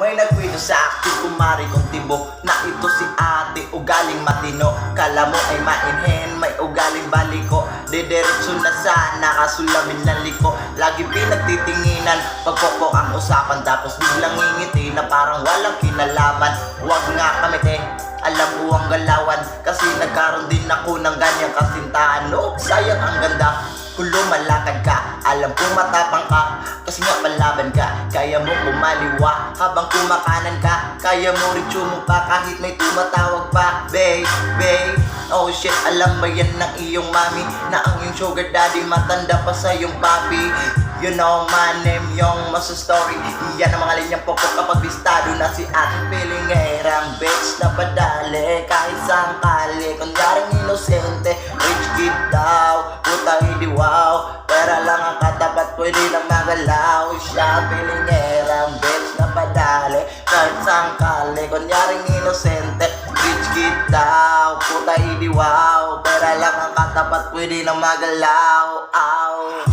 May nagkwento sa akin kumari kong tibo na ito si ate ugaling matino. Kala mo ay mainhen, may ugaling baliko. Dederetso na sana kasulamin ng liko. Lagi pinagtitinginan, pagpokpok ang usapan. Tapos biglang ngingiti na parang walang kinalaman. Huwag nga kami alam mo ang galawan. Kasi nagkaroon din ako ng ganyang kasintahan. No, sayang ang ganda kung lumalakad ka. Alam kong matapang ka, kasi nga palaban ka. Kaya mo kumaliwa habang kumakanan ka. Kaya mo rin tsumumpa kahit may tumatawag pa. Babe, oh shit, alam ba yan ng iyong mami na ang iyong sugar daddy matanda pa sa iyong papi. You know my name, yung Maso Story. Yan ang mga linyang pokok kapag bistado na si ating pilingerang bitch na padali kahit saan kali. Kunyaring inosente, rich kid daw, puta hindi wow. Pera lang ang katapat, pwede na magalaw. Siya pilingerang bitch na padali kahit saan kali. Kunyaring inosente, rich kid daw, puta hindi wow. Pera lang ang katapat, pwede na magalaw. Ow.